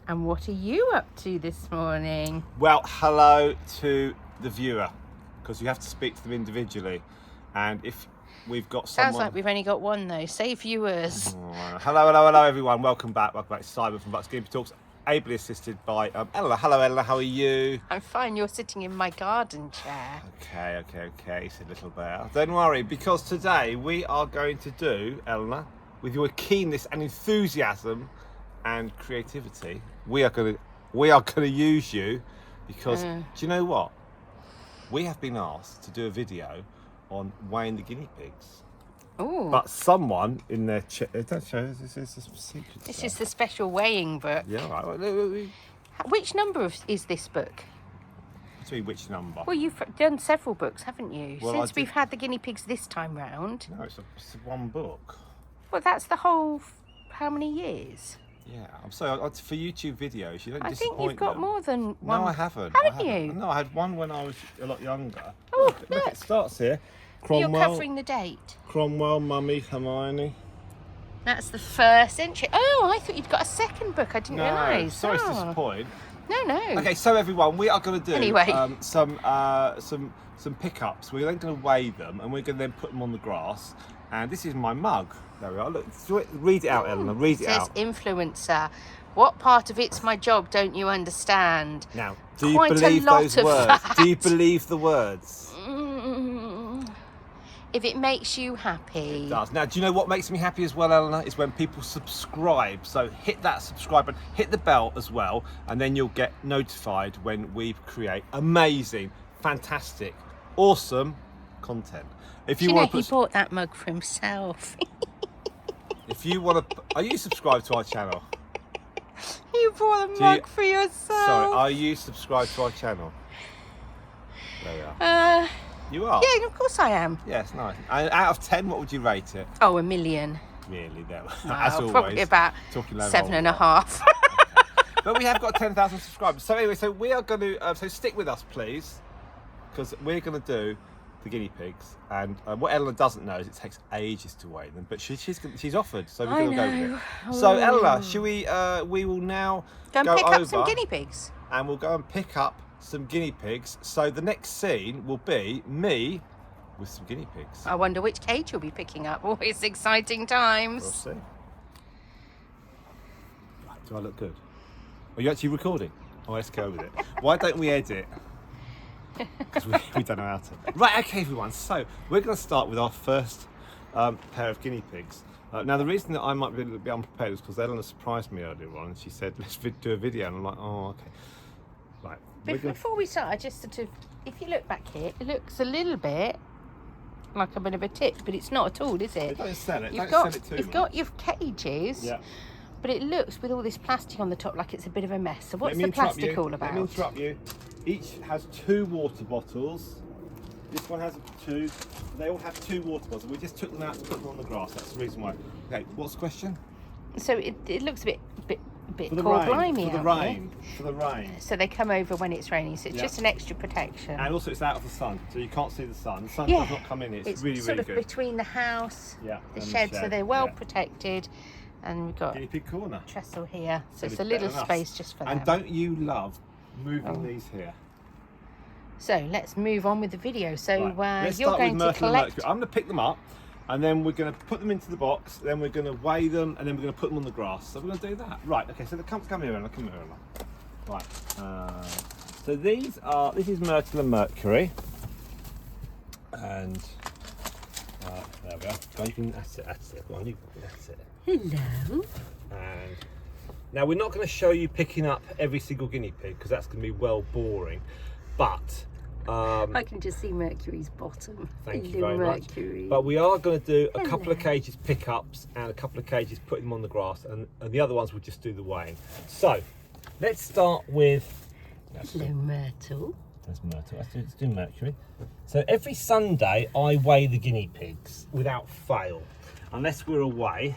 And what are you up to this morning? Well, hello to the viewer, because you have to speak to them individually. And if we've got someone... Sounds like we've only got one though. Say viewers. Hello everyone. Welcome back. Welcome back to Simon from Bucks Guinea Talks, ably assisted by Ella. Hello Ella, how are you? I'm fine. You're sitting in my garden chair. Okay, said Little Bear. Don't worry, because today we are going to do, Ella, with your keenness and enthusiasm and creativity, we are going to use you, because do you know what? We have been asked to do a video on weighing the guinea pigs. Ooh. But someone in their don't show this is a secret. This is the special weighing book. Yeah, right. Which number is this book? What do you mean, which number? Well, you've done several books, haven't you? Well, Since we've had the guinea pigs this time round. No, it's one book. Well, that's the whole. How many years? Yeah, I'm sorry. For YouTube videos, you don't I disappoint think you've got them. more than one. No, I haven't. Haven't you? No, I had one when I was a lot younger. Oh, Look, it starts here. Cromwell. You're covering the date. Cromwell, Mummy, Hermione. That's the first entry. Oh, I thought you'd got a second book. I didn't realise. Sorry to disappoint. No. Okay, so everyone, we are going to do Anyway. some pickups. We're then going to weigh them, and we're going to then put them on the grass. And this is my mug. There we are. Look, read it out, Eleanor. Read it out. It says influencer. What part of it's my job don't you understand? Now, do you Quite a believe lot those of words? that. Do you believe the words? If it makes you happy. It does. Now, do you know what makes me happy as well, Eleanor? Is when people subscribe. So hit that subscribe button, hit the bell as well, and then you'll get notified when we create amazing, fantastic, awesome content. If you want to he bought that mug for himself. if you want to, are you subscribed to our channel? You bought a mug for yourself. Sorry, are you subscribed to our channel? There we are. You are? Yeah, of course I am. Yes, nice. And out of 10, what would you rate it? Oh, 1 million. Really, there. Wow, As always. probably about 7.5. But we have got 10,000 subscribers. So anyway, so we are going to, so stick with us, please, because we're going to do the guinea pigs. And what Ella doesn't know is it takes ages to weigh them, but she's offered, so we're going to go with it. So Ella, shall we will now go and pick up some guinea pigs. And we'll go and pick up some guinea pigs. So the next scene will be me with some guinea pigs. I wonder which cage you'll be picking up. Always exciting times. We'll see. Right, do I look good? Are you actually recording? Oh, let's go with it. Why don't we edit? Because we don't know how to. Right, okay everyone, so we're going to start with our first pair of guinea pigs. Now the reason that I might be a little bit unprepared is because Eleanor surprised me earlier on and she said let's do a video, and I'm like, oh okay. Right. Before we start, I just sort of, if you look back here, it looks a little bit like a bit of a tip, but it's not at all, is it? Don't sell it. You've Don't got your cages, yeah. But it looks with all this plastic on the top like it's a bit of a mess. So what's the interrupt plastic you. all about? Let me interrupt you. Each has 2 water bottles. This one has 2. They all have 2 water bottles. We just took them out to put them on the grass. That's the reason why. Okay, what's the question? So it looks a bit For the blimey rain. For the out rain. there. For the rain. So they come over when it's raining. So it's just an extra protection. And also it's out of the sun, so you can't see the sun. The sun does not come in. It's really, sort really of good. between the house, the and shed, so they're well protected. And we've got guinea pig corner. trestle here, so it's It's a little better than us. space just for them. And don't you love moving these here? So let's move on with the video. So Let's you're start going with to Myrtle and collect. Mercury. I'm going to pick them up, and then we're going to put them into the box. Then we're going to weigh them, and then we're going to put them on the grass. So we're going to do that. Right. Okay. So come here, Emma. Come here, Emma. Right. So this is Myrtle and Mercury, and there we are. Go, you can. That's it. Go on. That's it. Hello. And now we're not going to show you picking up every single guinea pig because that's going to be well boring, but I can just see Mercury's bottom. thank you Hello, very Mercury. much. But we are going to do a couple of cages pickups and a couple of cages putting them on the grass, and the other ones we'll just do the weighing. So let's start with Hello, Myrtle. That's Myrtle. Let's do Mercury. So every Sunday I weigh the guinea pigs without fail, unless we're away.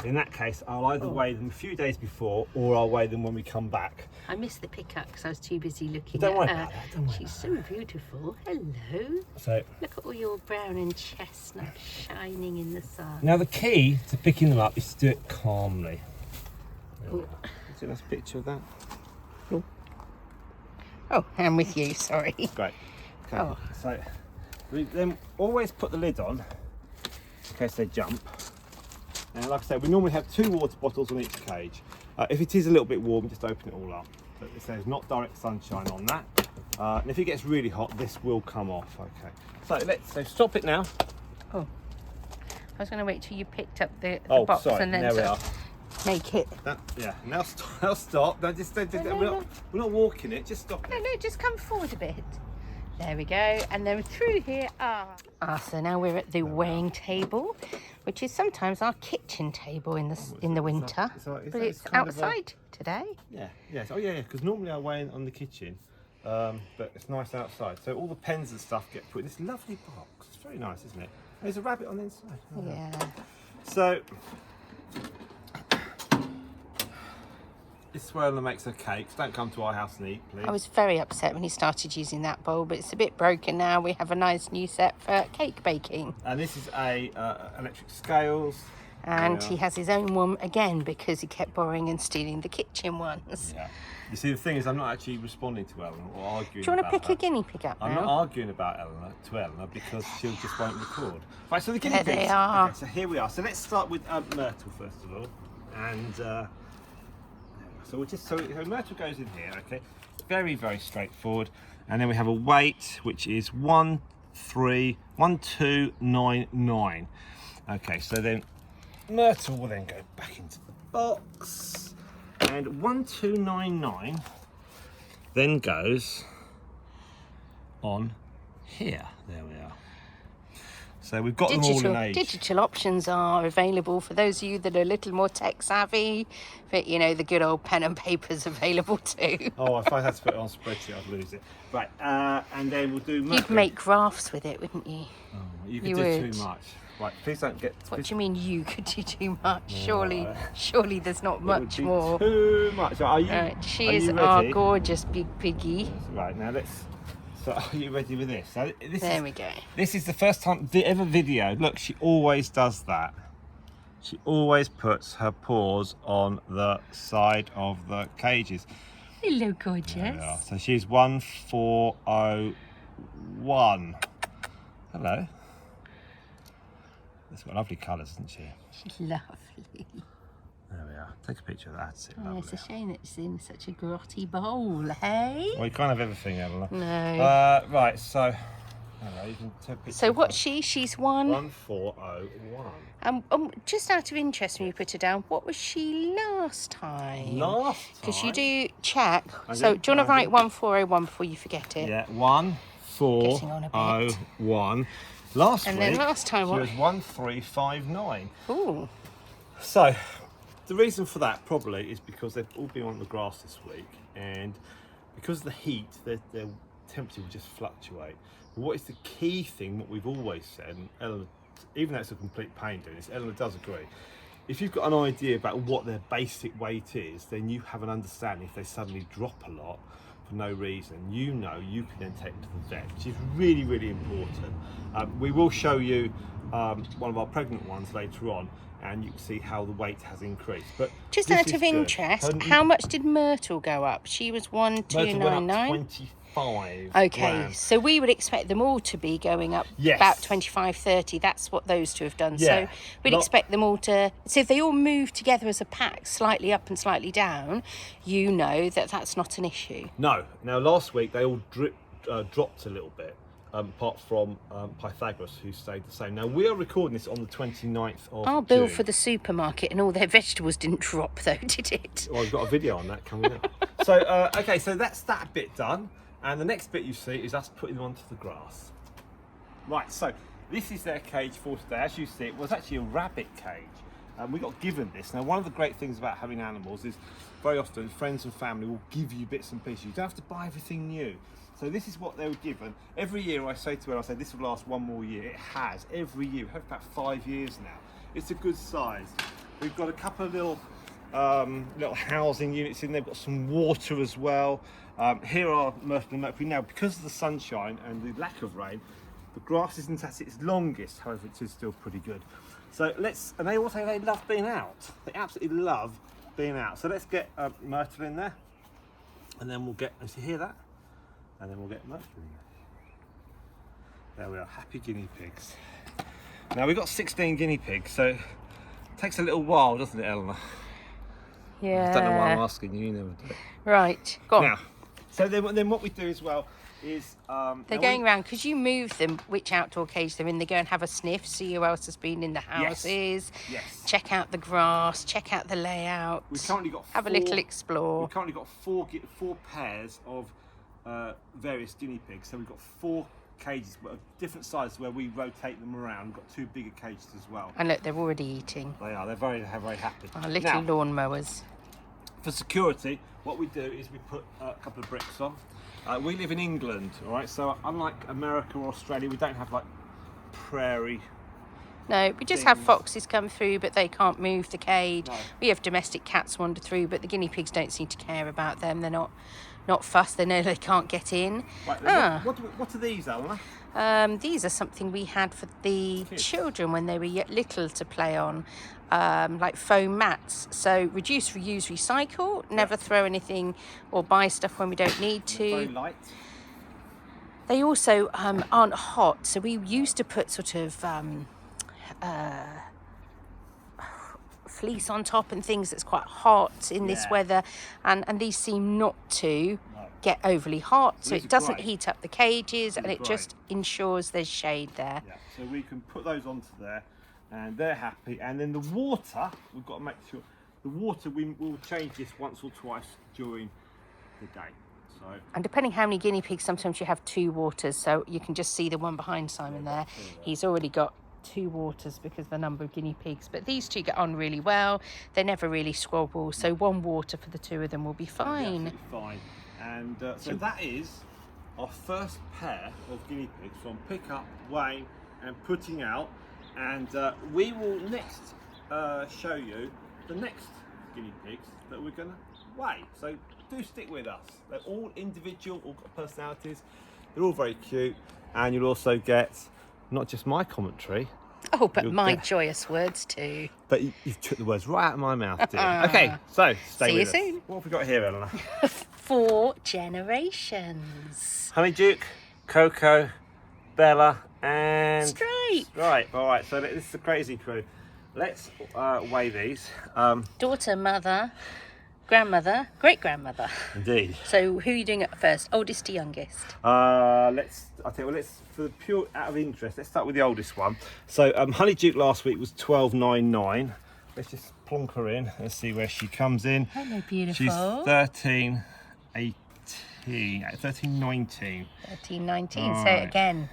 In that case, I'll either weigh them a few days before or I'll weigh them when we come back. I missed the pickup because I was too busy looking Don't at worry her. about that, don't worry She's so beautiful. Hello. So Look at all your brown and chestnut shining in the sun. now the key to picking them up is to do it calmly. Oh, See a nice picture of that. Oh, I'm with you, sorry. Great. Okay. Oh. So we then always put the lid on in case they jump. And like I said, we normally have 2 water bottles on each cage. If it is a little bit warm, just open it all up. But it says not direct sunshine on that. And if it gets really hot, this will come off. Okay. So stop it now. Oh, I was going to wait till you picked up the Oh, box sorry. and then There we are. make it. Yeah. Now stop. No, just we're not walking it. Just stop No, it. no, just come forward a bit. There we go. And then through here so now we're at the weighing table, which is sometimes our kitchen table in the winter. But it's outside today. Yeah. Yes. Oh yeah. Because normally I weigh in on the kitchen, but it's nice outside. So all the pens and stuff get put in this lovely box. It's very nice, isn't it? There's a rabbit on the inside. Oh, Yeah. So this is where Ella makes her cakes. Don't come to our house and eat, please. I was very upset when he started using that bowl, but it's a bit broken now. We have a nice new set for cake baking. And this is a electric scales. And he has his own one again because he kept borrowing and stealing the kitchen ones. Yeah. You see, the thing is, I'm not actually responding to Eleanor or arguing. Do you want to about pick her. a guinea pig up now? I'm not arguing about Eleanor because she just won't record. Right, so the guinea There pigs. they are. Okay, so here we are. So let's start with Myrtle first of all, and so Myrtle goes in here. Okay, very straightforward, and then we have a weight which is 1299. Okay, so then Myrtle will then go back into the box, and 1299 then goes on here. There we are. So we've got them all in age. Digital options are available for those of you that are a little more tech savvy, but you know, the good old pen and paper's available too. Oh, if I had to put it on a spreadsheet, I'd lose it. Right, and then we'll do... You'd make graphs with it, wouldn't you? Oh, you could You do would. too much. Right, please don't get... What do you mean you could do too much? Surely there's not much more. Too much. Are you, She are is you our ready? gorgeous big piggy. Right, now let's... So are you ready with this? So There we go. This is the first time ever video. Look, she always does that. She always puts her paws on the side of the cages. Hello, gorgeous. There we are. So she's 1401. Hello. She's got lovely colours, hasn't she? She's lovely. There we are. Take a picture of that. That's it. Oh, Lovely. it's a shame that it's in such a grotty bowl, hey? Well, you can't have everything, Eleanor. No. Right, so... Hello, you can take a picture So of what's that. she's one? 1401. Just out of interest, when you put her down, what was she last time? Last time? Because you do check. I So do, do you want to I write do. 1401 before you forget it? Yeah, Getting on a bit. 1401. Last And week, then last time she what? was 1359. Ooh. So, the reason for that probably is because they've all been on the grass this week, and because of the heat, their temperature will just fluctuate. But what is the key thing, what we've always said, and Eleanor, even though it's a complete pain doing this, Eleanor does agree. If you've got an idea about what their basic weight is, then you have an understanding if they suddenly drop a lot for no reason, you know you can then take them to the vet, which is really important. We will show you one of our pregnant ones later on, and you can see how the weight has increased. But Just this out is of good. interest, Her- how much did Myrtle go up? She was Myrtle went up 1299. 25 Okay, grams. so we would expect them all to be going up Yes. about 25, 30. That's what those two have done. Yeah. So we'd expect them all to... So if they all move together as a pack, slightly up and slightly down, you know that that's not an issue. No. Now, last week they all dropped a little bit, apart from Pythagoras, who stayed the same. Now, we are recording this on the 29th of Our bill June. for the supermarket and all their vegetables didn't drop though, did it? Well, I've got a video on that coming up. So, okay, so that's that bit done. And the next bit you see is us putting them onto the grass. Right, so this is their cage for today. As you see, it was actually a rabbit cage. We got given this. Now, one of the great things about having animals is very often friends and family will give you bits and pieces. You don't have to buy everything new. So this is what they were given. Every year I say to her, I say, this will last one more year. It has, every year. We've had about 5 years now. It's a good size. We've got a couple of little housing units in there. We've got some water as well. Here are Myrtle and Mercury. Now, because of the sunshine and the lack of rain, the grass isn't at its longest, however it is still pretty good. So and they all say they love being out. They absolutely love being out. So let's get Myrtle in there, and then we'll get. Does you hear that? And then we'll get Myrtle in there. There we are. Happy guinea pigs. Now we've got 16 guinea pigs, so it takes a little while, doesn't it, Eleanor? Yeah. I don't know why I'm asking you. You never do it. Right. Go on. Now, so then what we do as well is they're going around because you move them, which outdoor cage they're in. They go and have a sniff, see who else has been in the houses. Yes. Check out the grass, check out the layout. We've currently got have a little explore. We've currently got four pairs of various guinea pigs. So we've got 4 cages of different sizes where we rotate them around. We've got 2 bigger cages as well. And look, they're already eating. They are. They're very happy. Our little lawn mowers. For security, what we do is we put a couple of bricks on. We live in England, all right? So unlike America or Australia, we don't have like prairie. No, we just have foxes come through, but they can't move the cage. No. We have domestic cats wander through, but the guinea pigs don't seem to care about them. They're not fussed. They know they can't get in. Right, what are these, Eleanor? These are something we had for the children when they were yet little to play on, like foam mats. So reduce, reuse, recycle. Never throw anything or buy stuff when we don't need to. Very light. They also aren't hot, so we used to put sort of fleece on top and things that's quite hot in this weather, and these seem not to get overly hot, so it doesn't heat up the cages, and it just ensures there's shade there. Yeah, so we can put those onto there and they're happy. And then the water, we've got to make sure the water, we'll change this once or twice during the day. So, and depending how many guinea pigs, sometimes you have 2 waters, so you can just see the one behind Simon there. He's already got 2 waters because of the number of guinea pigs, but these 2 get on really well. They never really squabble, so 1 water for the 2 of them will be fine. Fine. And so that is our first pair of guinea pigs from pick up, weighing and putting out, and we will next show you the next guinea pigs that we're going to weigh. So do stick with us. They're all individual, all got personalities. They're all very cute, and you'll also get not just my commentary. Oh, but my joyous words too. But you took the words right out of my mouth, dear. Okay, so stay with us. See you soon. What have we got here, Eleanor? 4 generations. Honeyduke, Coco, Bella, and Stripe. All right, so this is the crazy crew. Let's weigh these. Daughter, mother, grandmother, great-grandmother. Indeed. So who are you doing it first? Oldest to youngest? Let's for the pure out of interest, let's start with the oldest one. So Honeyduke last week was 12.99. Let's just plonk her in and see where she comes in. Hello, beautiful. She's 13.19. 13.19. 13.19. Say it again.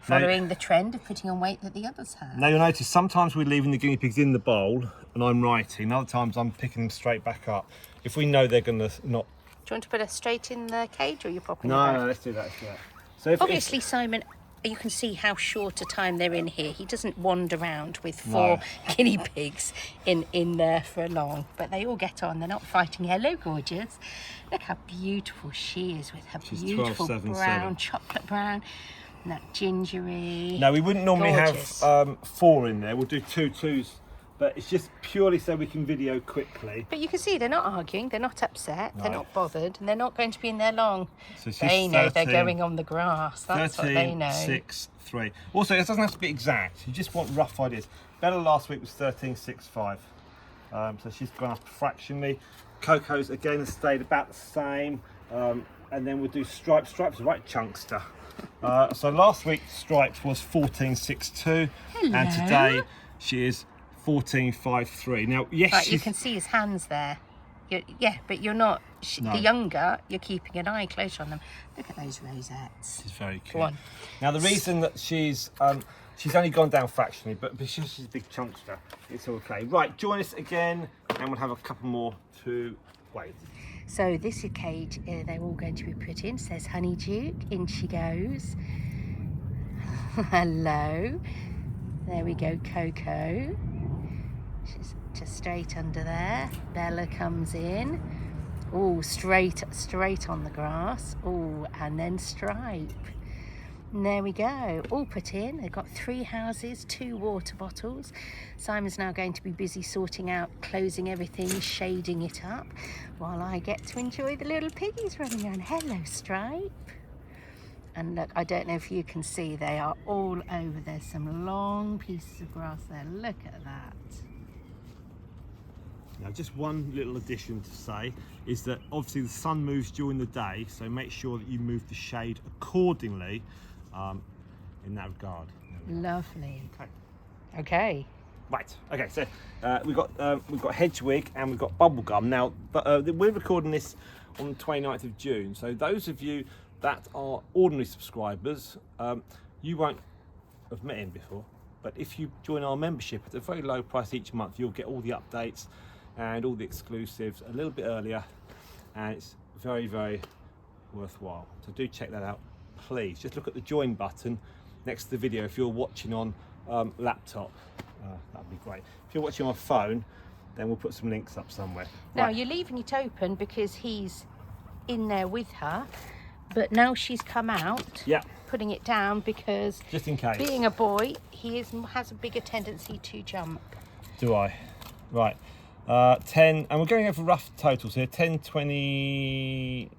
Following the trend of putting on weight that the others have. Now you'll notice sometimes we're leaving the guinea pigs in the bowl and I'm writing. Other times I'm picking them straight back up. If we know they're going to not... Do you want to put her straight in the cage, or are you popping her No, back? no, let's do that. So obviously, Simon, you can see how short a time they're in here. He doesn't wander around with 4 guinea pigs in there for long, but they all get on. They're not fighting. Hello, gorgeous. Look how beautiful she is with her beautiful 12.77. brown, chocolate brown, and that gingery. No, we wouldn't normally gorgeous. have 4 in there. We'll do 2 twos, but it's just purely so we can video quickly. But you can see they're not arguing, they're not upset, they're not bothered, and they're not going to be in there long. So she's they know 13, they're going on the grass. That's 13, what they know. 6, 3. Also, it doesn't have to be exact. You just want rough ideas. Bella last week was 13.65. So she's gone up fractionally. Coco's again has stayed about the same. And then we'll do Stripe. Stripe's a right chunkster. So last week Stripes was 14.62. And today she is 14.53. Now, yes, right, you can see his hands there. But you're not. The younger, you're keeping an eye close on them. Look at those rosettes. She's very cute. Go on. Now, the reason that she's only gone down fractionally, but because she's a big chunkster, it's okay. Right, join us again, and we'll have a couple more to wait. So this cage, they're all going to be put in. Says Honeyduke. In she goes. Hello. There we go, Coco. She's just straight under there. Bella comes in. Oh, straight on the grass. Oh, and then Stripe. And there we go, all put in. They've got 3 houses, 2 water bottles. Simon's now going to be busy sorting out, closing everything, shading it up, while I get to enjoy the little piggies running around. Hello, Stripe. And look, I don't know if you can see, they are all over. There's some long pieces of grass there. Look at that. Now, just one little addition to say is that obviously the sun moves during the day, so make sure that you move the shade accordingly in that regard. Lovely. Okay. Okay. Right. Okay. So we've got hedgewig and we've got bubblegum. Now, we're recording this on the 29th of June. So those of you that are ordinary subscribers, you won't have met him before. But if you join our membership at a very low price each month, you'll get all the updates and all the exclusives a little bit earlier, and it's very, very worthwhile. So do check that out, please. Just look at the join button next to the video if you're watching on laptop. That'd be great. If you're watching on phone, then we'll put some links up somewhere. Now, Right. you're leaving it open because he's in there with her, but now she's come out, Yeah, putting it down because just in case. being a boy, he has a bigger tendency to jump. Do I? Right. 10, and we're going over rough totals here. 10, 20,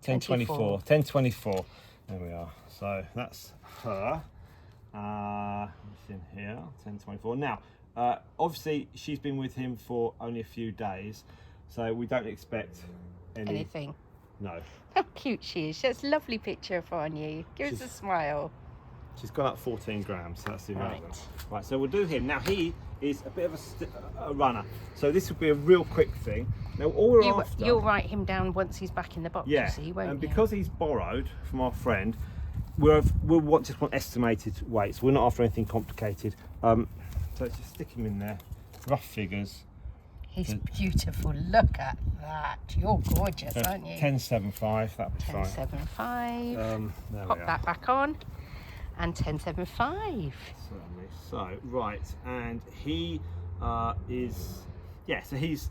10, 24. 10, 24. There we are. So that's her. It's in here. 10, 24. Now, obviously, she's been with him for only a few days, so we don't expect Anything. No. How cute she is. She has a lovely picture on you. Give us a smile. She's gone up 14 grams, so that's the amount. Right. Right, so we'll do him. Now, he is a bit of a runner, so this will be a real quick thing. Now, all we're after... You'll write him down once he's back in the box, Yeah, you see, won't and you? because he's borrowed from our friend, we'll just want estimated weights. We're not after anything complicated. So let's just stick him in there. Rough figures. He's beautiful. Look at that. You're gorgeous, aren't you? 10.75, that'll be fine. 10.75. There Pop we are. that back on. And 10.75. Certainly. So, right, and he is... Yeah, so he's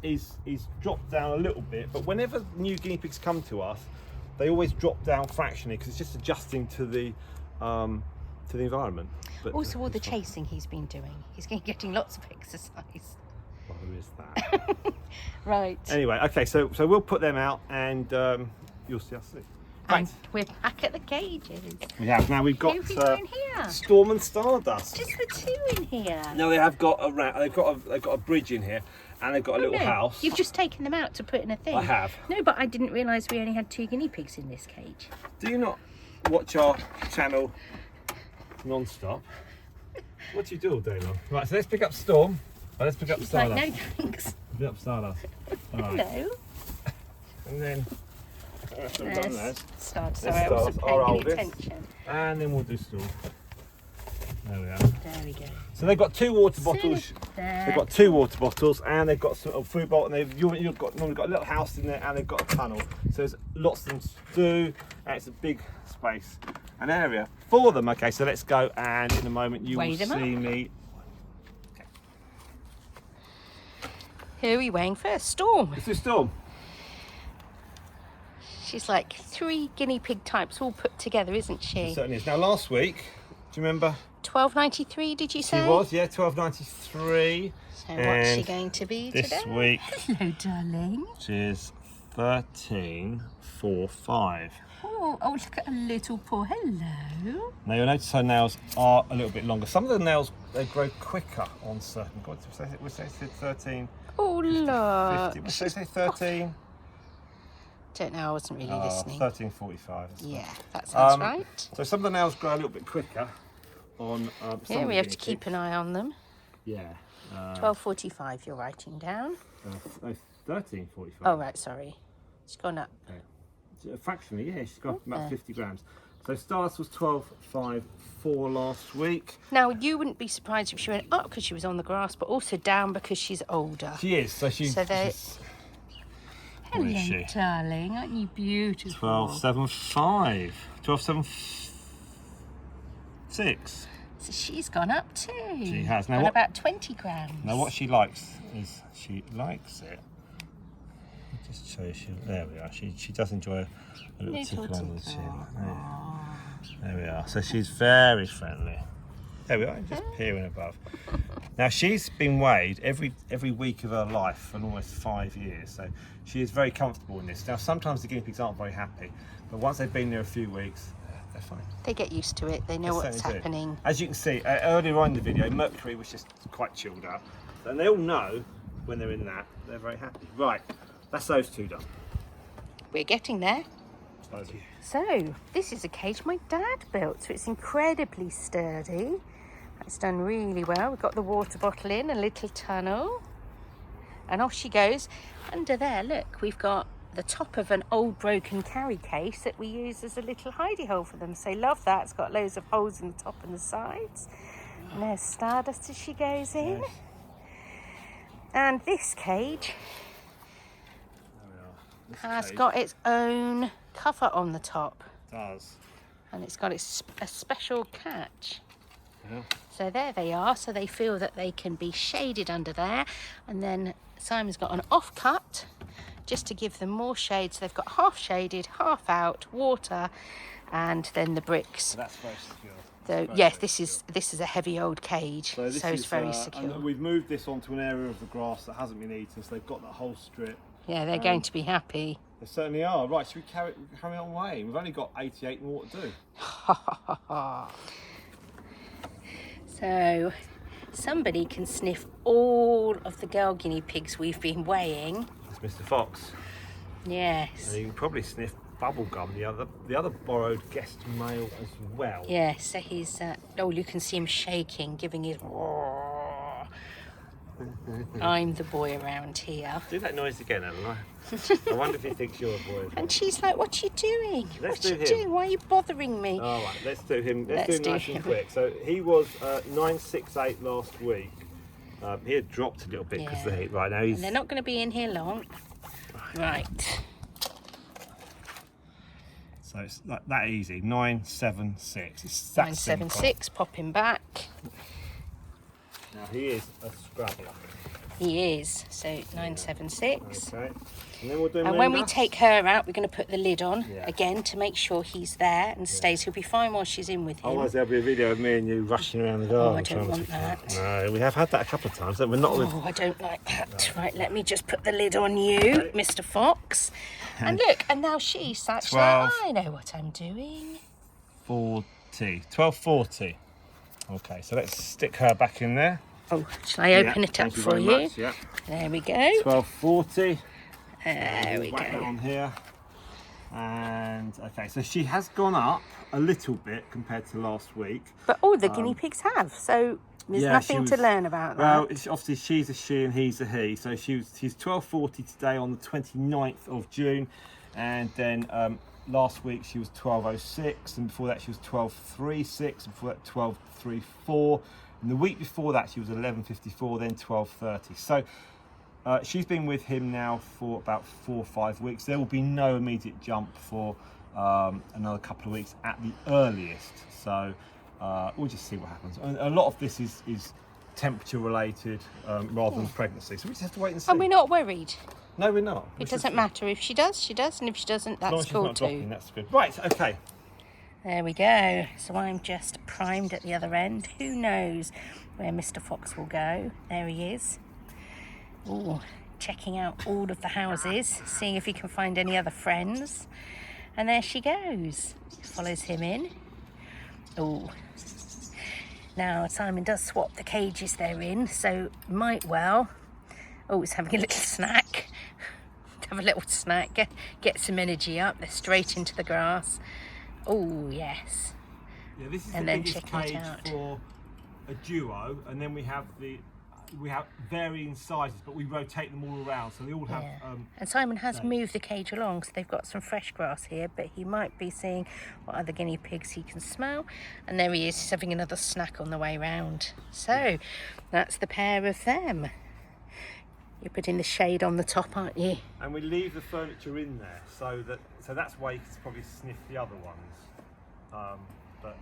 dropped down a little bit, but whenever new guinea pigs come to us, they always drop down fractionally because it's just adjusting to the environment. But Also, all the chasing he's been doing. He's getting lots of exercise. Well, there is that. Right. Anyway, okay, so we'll put them out and you'll see us soon. Right. And we're back at the cages. We have now. We've got Who've we got in here? Storm and Stardust. Just the 2 in here. No, they have got they've got a bridge in here, and they've got a little house. You've just taken them out to put in a thing. I have. No, but I didn't realise we only had 2 guinea pigs in this cage. Do you not watch our channel non-stop? What do you do all day long? Right, so let's pick up Storm. Let's pick up She's Stardust. like, no thanks. Pick up Stardust. All right. Hello. And then There's Stardust. There's Sorry, I wasn't Stardust, paying our any oldest. attention. And then we'll do Storm. There we are. There we go. So they've got 2 water bottles. There. They've got 2 water bottles, and they've got some fruit bowl, and you've got normally got a little house in there, and they've got a tunnel. So there's lots of them to do, and it's a big space, an area for them. Okay, so let's go, and in a moment you Weigh will them see up. me. Who are we weighing first? Storm. This is Storm. She's like 3 guinea pig types all put together, isn't It she? certainly is. Now last week, do you remember? 12.93, did you say? She was, yeah, 12.93. So what's she going to be This today? week, Hello, darling. she's 13.45. Oh, look at a little paw. Hello. Now you'll notice her nails are a little bit longer. Some of the nails, they grow quicker on certain. God, we say 13. Oh, look. 50. We say 13. Don't know, I wasn't really listening. 13.45. Yeah, that sounds right. So some of the nails grow a little bit quicker on some Yeah, of we the have guinea to keep pigs. an eye on them. Yeah. 12.45 you're writing down. 13.45. Oh, right, sorry. It's gone up. Fractionally, yeah, she's got about Okay. 50 grams. So Stardust was 12.54 last week. Now, you wouldn't be surprised if she went up because she was on the grass, but also down because she's older. She is, so she's... So they- she's Hello, What is she? darling. Aren't you beautiful? 12.75. 12.76. So she's gone up too. She has. Now Gone what- about 20 grams. Now what she likes is she likes it Just show you. There we are. She does enjoy a little tickle under the chin. There we are. So she's very friendly. There we are, just peering above. Now she's been weighed every week of her life for almost 5 years, so she is very comfortable in this. Now sometimes the guinea pigs aren't very happy, but once they've been there a few weeks, they're fine. They get used to it, they know what's happening. As you can see, earlier on in the video, Mercury was just quite chilled out, and they all know when they're in that, they're very happy. Right, that's those two done. We're getting there. So, this is a cage my dad built, so it's incredibly sturdy. It's done really well. We've got the water bottle in, a little tunnel, and off she goes. Under there, look, we've got the top of an old broken carry case that we use as a little hidey hole for them. So love that. It's got loads of holes in the top and the sides. And there's Stardust as she goes in. Yes. And this cage has got its own cover on the top. It does. And it's got a special catch. Yeah. So there they are, so they feel that they can be shaded under there. And then Simon's got an offcut just to give them more shade. So they've got half shaded, half out, water, and then the bricks. So that's very secure. So yes, this is a heavy old cage, so it's very secure. And we've moved this onto an area of the grass that hasn't been eaten, so they've got that whole strip. Yeah, they're going to be happy. They certainly are. Right, should we carry on weighing? We've only got 88 more to do. So somebody can sniff all of the girl guinea pigs we've been weighing. It's Mr. Fox. Yes. And you can probably sniff Bubblegum, the other borrowed guest male as well. Yeah, so he's oh, you can see him shaking, giving his I'm the boy around here. Do that noise again, Ellen. I wonder if he thinks you're a boy. And she's like, what are you doing? Let's what are you doing? Why are you bothering me? All right, let's do him. Let's do him nice and quick. So he was 968 last week. He had dropped a little bit because of the heat. Right now he's. And they're not going to be in here long. Right. So it's that easy. 976. It's that 976. Pop him back. Now he is a scrabbler. He is. So 976. Okay. And then we'll do. And when we take her out, we're going to put the lid on again to make sure he's there and stays. He'll be fine while she's in with him. Otherwise, there'll be a video of me and you rushing around the garden. Oh, I don't want that. No, we have had that a couple of times. We're not. Oh, I don't like that. No. Right, let me just put the lid on you, Mr. Fox. And look, and now she's such like, I know what I'm doing. 1240. Okay, so let's stick her back in there. Oh, shall I open it up for you? Much, yeah. There we go. 1240. There we go. Whack that on here. And okay, so she has gone up a little bit compared to last week. But all the guinea pigs have, so there's nothing to learn about that. Well, obviously she's a she and he's a he. So she's 1240 today on the 29th of June, and then last week she was 1206, and before that she was 1236, and before that 1234. And the week before that, she was 11.54, then 12.30. So she's been with him now for about 4 or 5 weeks. There will be no immediate jump for another couple of weeks at the earliest. So we'll just see what happens. And a lot of this is temperature related rather than pregnancy. So we just have to wait and see. And we're not worried. No, we're not. It doesn't matter. If she does, she does. And if she doesn't, that's cool too. Dropping, that's good. Right, okay. There we go. So I'm just primed at the other end. Who knows where Mr. Fox will go? There he is. Ooh, checking out all of the houses, seeing if he can find any other friends. And there she goes. Follows him in. Ooh. Now Simon does swap the cages they're in, so might well. Oh, he's having a little snack. Have a little snack. Get some energy up. They're straight into the grass. Oh yes. Yeah, this is and the then biggest cage for a duo, and then we have varying sizes, but we rotate them all around, so they all have. And Simon has moved the cage along, so they've got some fresh grass here, but he might be seeing what other guinea pigs he can smell. And there he is, he's having another snack on the way round. So that's the pair of them. You're putting the shade on the top, aren't you? And we leave the furniture in there, so that's why you can probably sniff the other ones. But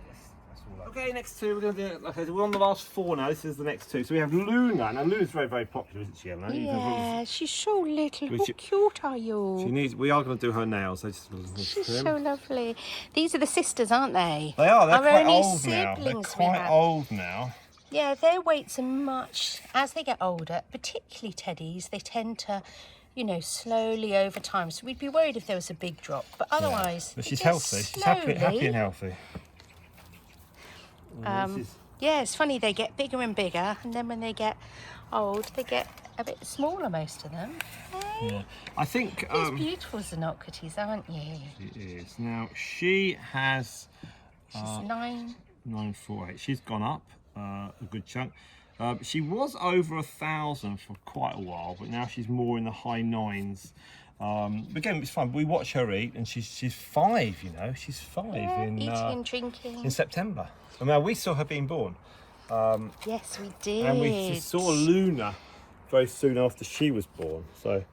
that's Okay, next two, we're going to do, okay, so we're on the last 4 now. This is the next 2. So we have Luna. Now, Luna's very, very popular, isn't she, Emma? Yeah, she's so little. How cute are you? We are going to do her nails. She's so lovely. These are the sisters, aren't they? They are. They're Our quite only old now. They're siblings quite old now. Yeah, their weights are much, as they get older, particularly teddies, they tend to, you know, slowly over time. So we'd be worried if there was a big drop, but otherwise, but she's healthy. She's happy and healthy. Yeah, it's funny, they get bigger and bigger, and then when they get old, they get a bit smaller, most of them. Hey? Yeah, I think... You're as beautiful as the Nockaties, aren't you? She is. Now, she has... She's 948. She's gone up a good chunk. She was over 1,000 for quite a while, but now she's more in the high 9s. Again, it's fun. We watch her eat, and she's 5. You know, she's 5 in eating and drinking in September. And now we saw her being born. Yes, we did. And we saw Luna very soon after she was born. So,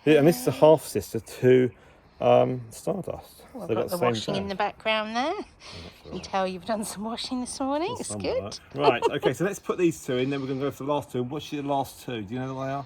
and this is a half sister to Stardust. Well, so got the washing day. in the background there. You can tell you've done some washing this morning. It's good. Right. Okay. So let's put these 2 in. Then we're going to go for the last 2. What's the last 2? Do you know what they are?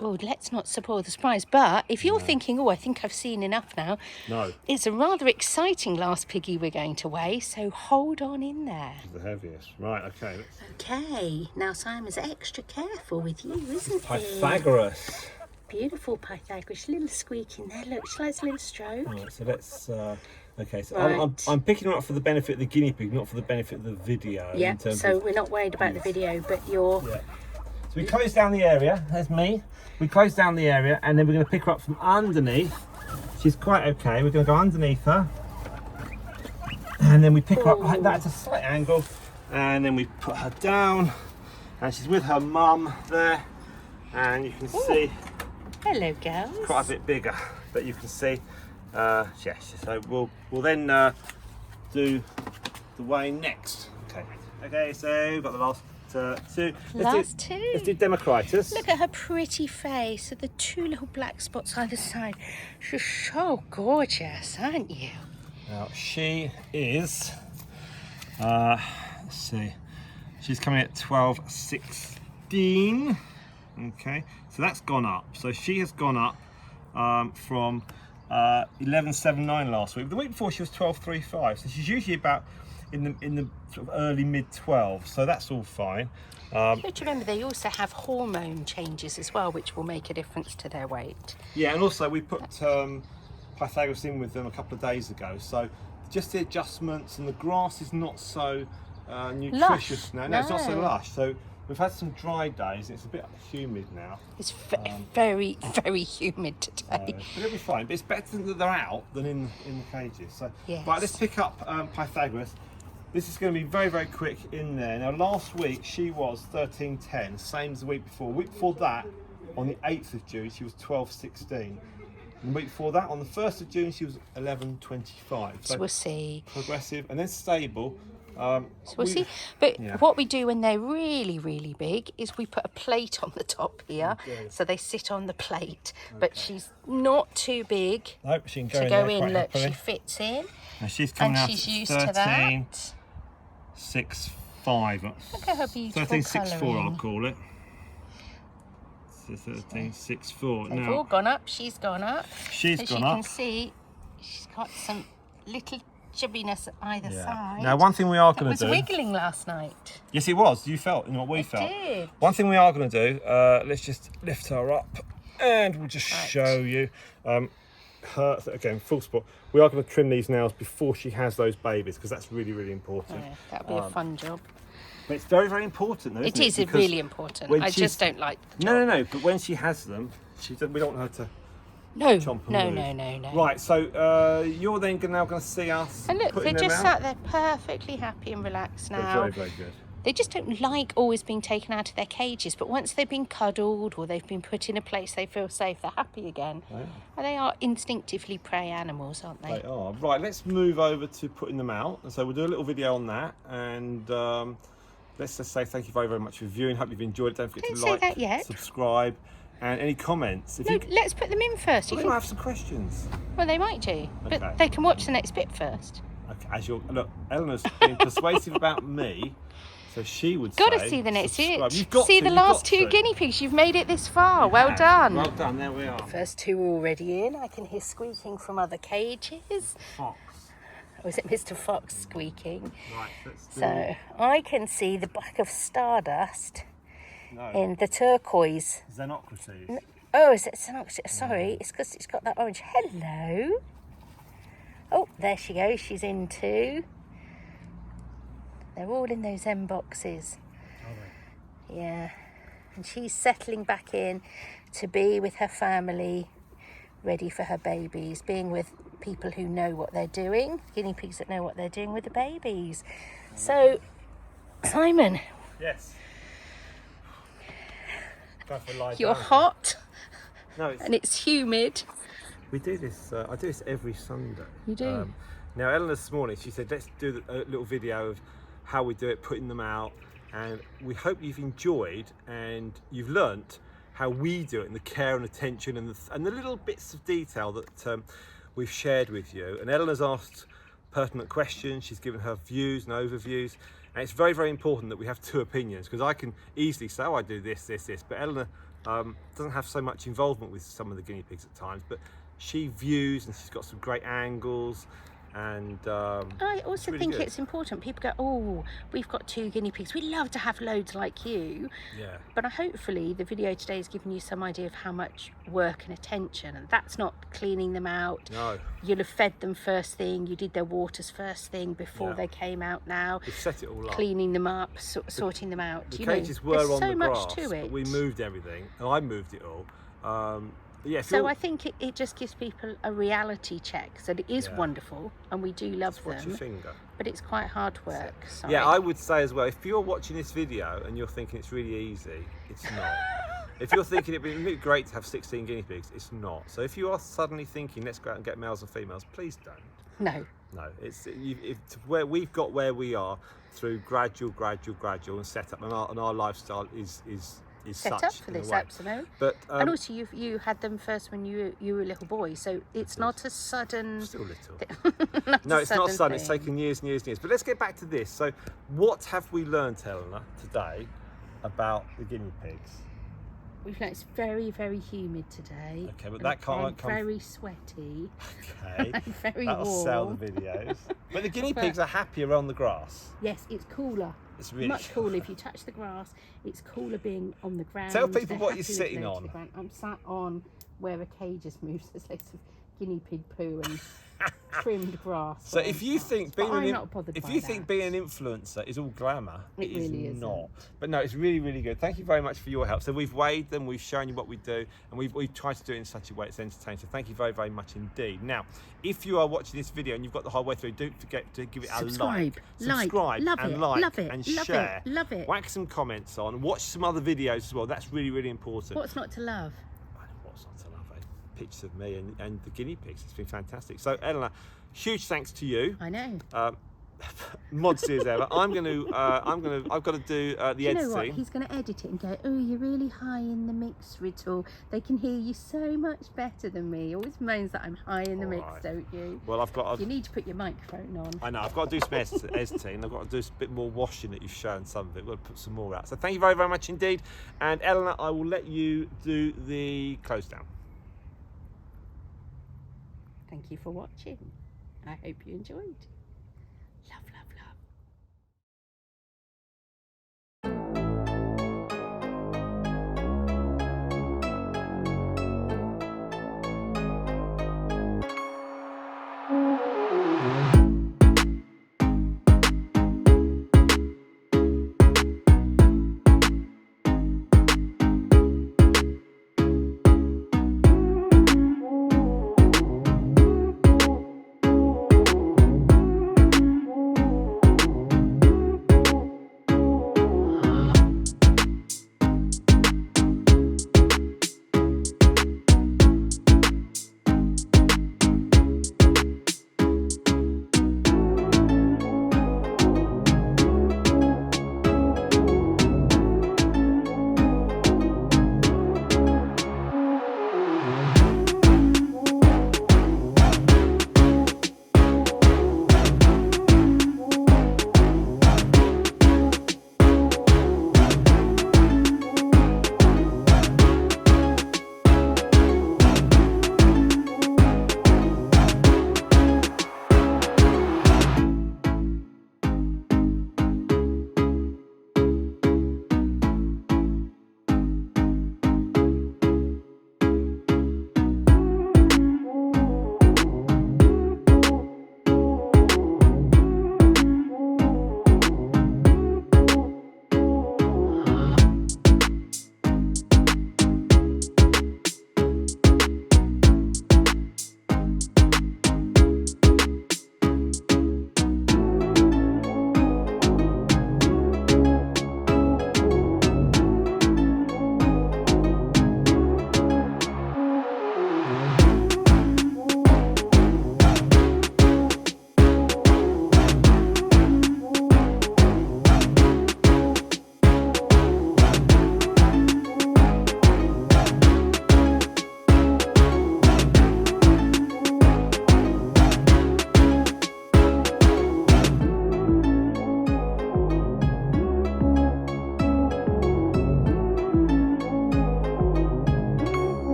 Oh, let's not spoil the surprise. But if you're thinking, oh, I think I've seen enough now. No. It's a rather exciting last piggy we're going to weigh, so hold on in there. It's the heaviest. Right, okay. Okay, now Simon's extra careful with you, isn't he? Pythagoras. Beautiful Pythagoras. Little squeak in there. Look, she likes a little stroke. Right, so let's... okay, so Right. I'm picking her up for the benefit of the guinea pig, not for the benefit of the video. Yeah, so we're not worried about the video, but you're... Yeah. So we close down the area, there's me. We close down the area and then we're going to pick her up from underneath. She's quite okay. We're going to go underneath her. And then we pick her up like that at a slight angle. And then we put her down. And she's with her mum there. And you can see... Hello, girls. Quite a bit bigger, but you can see... yes, so we'll then do the weighing next. Okay, so we've got the last... 2. Last 2. Let's do Democritus. Look at her pretty face and the 2 little black spots either side. She's so gorgeous, aren't you? Now she is, let's see, she's coming at 12.16. Okay, so that's gone up. So she has gone up from 11.79 last week. The week before she was 12.35. So she's usually about in the sort of early mid-12s, so that's all fine. You have to remember they also have hormone changes as well, which will make a difference to their weight. Yeah, and also we put Pythagoras in with them a couple of days ago, so just the adjustments, and the grass is not so nutritious now. No, it's not so lush. So we've had some dry days. It's a bit humid now. It's very, very humid today. But it'll be fine. But it's better that they're out than in the cages. So, yes. Right, let's pick up Pythagoras. This is going to be very, very quick in there. Now, last week she was 13.10, same as the week before. The week before that, on the 8th of June, she was 12.16. And the week before that, on the 1st of June, she was 11.25. So we'll see. Progressive and then stable. So we'll see. But what we do when they're really, really big is we put a plate on the top here, so they sit on the plate. Okay. But she's not too big she can to go in. Look, she fits in. Now she's coming out she's used to that. 13.65. Look at her beautiful 13.64 I'll call it. So 13.64. They've all gone up. She's gone up. She's As gone you up. can see, she's got some little chubbiness at either side. Now, one thing we are going to do... It was wiggling last night. Yes, it was. You felt what we felt. Did. One thing we are going to do, let's just lift her up and we'll just show you. Her, again, full spot. We are going to trim these nails before she has those babies because that's really, really important. Yeah, that'll be a fun job. But it's very, very important, though, It is really important. I just don't like the job. No. But when she has them, we don't want her to chomp No. and move. Right, so you're then now going to see us. And look, they're just out. sat there perfectly happy and relaxed now. They're very, very good. They just don't like always being taken out of their cages, but once they've been cuddled or they've been put in a place they feel safe, they're happy again. Yeah. And they are instinctively prey animals, aren't they? They are. Right, let's move over to putting them out. And so we'll do a little video on that. And let's just say thank you very, very much for viewing. Hope you've enjoyed it. Don't forget to like, subscribe, and any comments. Let's put them in first. We might have some questions. Well, they might do, but they can watch the next bit first. as you're look, Eleanor's been persuasive about me, so she would Got say. to see the next subscribe. year. You've got see to, the you've last got 2 to. guinea pigs. You've made it this far. You Well have. done. Well done. There we are. First 2 already in. I can hear squeaking from other cages. Fox. Or is it Mr. Fox squeaking? Right. Let's do. So I can see the back of Stardust No. in the turquoise. Xenocrates. Oh, is it Xenocrates? Sorry, it's because it's got that orange. Hello. Oh, there she goes. She's in too. They're all in those M boxes. Are Yeah. And she's settling back in to be with her family, ready for her babies, being with people who know what they're doing, guinea pigs that know what they're doing with the babies. So, Simon, they? Yes. Go for a lie you're down. hot No, it's, and it's humid. we do this. I do this every Sunday. You do? Now, Eleanor this morning, she said, let's do a little video of how we do it, putting them out. And we hope you've enjoyed and you've learnt how we do it and the care and attention and the little bits of detail that we've shared with you. And Eleanor's asked pertinent questions. She's given her views and overviews. And it's very, very important that we have 2 opinions, because I can easily say, oh, I do this, this, this. But Eleanor doesn't have so much involvement with some of the guinea pigs at times. But she views and she's got some great angles. And I also really think good. it's important. People go, oh, we've got 2 guinea pigs. We'd love to have loads like you. Yeah. But hopefully the video today has given you some idea of how much work and attention. And that's not cleaning them out. No. You'll have fed them first thing. You did their waters first thing before Yeah. they came out now. We've set it all up. Cleaning them up, sorting them out. The You cages know, were there's on so the much grass, to it. but we moved everything, and I moved it all. Yeah, if So you're- I think it just gives people a reality check. So it is Yeah. wonderful and we do love watch your them, finger. but it's quite hard work. Sorry. Yeah, I would say as well, if you're watching this video and you're thinking it's really easy, it's not. If you're thinking it'd be great to have 16 guinea pigs, it's not. So if you are suddenly thinking, let's go out and get males and females, please don't. No. No, it's where we've got where we are through gradual and set up, and our lifestyle is Set such up for in a this, way. absolutely. But And also you had them first when you were a little boy, so it's not a sudden... still little. not No, a it's not sudden. It's thing. taken years and years and years. But let's get back to this. So, what have we learned, Eleanor, today about the guinea pigs? We've know it's very, very humid today. Okay, but and that can't come. very sweaty. Okay, and very that'll warm. sell the videos. But the guinea But- pigs are happier on the grass. Yes, it's cooler. It's really Much cooler if you touch the grass. It's cooler being on the ground. Tell people They're what you're happy with sitting low to on. the ground. I'm sat on where a cage has moved. There's loads of guinea pig poo and trimmed grass. So where if I'm you sat. think But being I'm an not bothered if by you that. think being an influencer is all glamour, It is really isn't. not. But no, it's really, really good. Thank you very much for your help. So we've weighed them, we've shown you what we do, and we've tried to do it in such a way it's entertaining. So thank you very, very much indeed. Now, if you are watching this video and you've got the whole way through, don't forget to give it a Subscribe, subscribe love and it, like love it, and love share. it, love it. Whack some comments on, watch some other videos as well. That's really, really important. What's not to love? What's not to love? Pictures of me and the guinea pigs. It's been fantastic. So Eleanor, huge thanks to you. I know. Modsy as ever. I've got to do the Do you know editing. what? He's going to edit it and go, oh, you're really high in the mix, Riddle. They can hear you so much better than me. He always moans that I'm high in the mix, Alright. don't you? Well, You need to put your microphone on. I know, I've got to do some editing. I've got to do a bit more washing that you've shown some of it. We've got to put some more out. So thank you very, very much indeed. And Eleanor, I will let you do the close down. Thank you for watching. I hope you enjoyed.